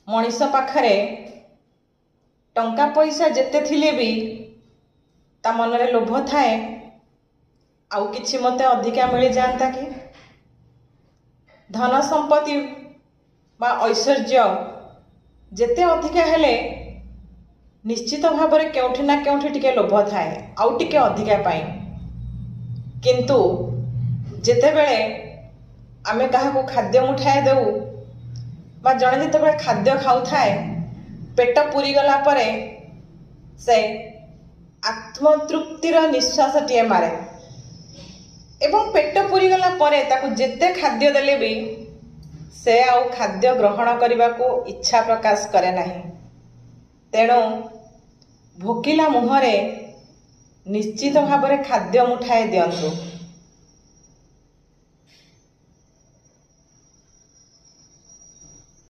मनीष पाखरे टंका पैसा जेते थिले भी ता मनरे लोभ थाए आउ किछि मते अधिका मिल जाता कि धन संपत्ति बा ऐश्वर्य जेते अधिका हेले निश्चित भाव में केउठी ना केउठी टिके लोभ थाए आउ टिके अधिका पाई किंतु जेते बेले आमे काहाको खाद्य मुठाए देऊ बा जड़े जिते बेले खाद्य खाऊ थाए पेट पूरी गला परे से आत्मतृप्तिर निश्वास टीए मारे एवं पेट पूरी गला परे ताकू जेते खाद्य देले भी से आउ खाद्य ग्रहण करने को इच्छा प्रकाश करे नहीं। तेणु भोकिला मुहरे निश्चित भाव में खाद्य मुठाए दिंतु।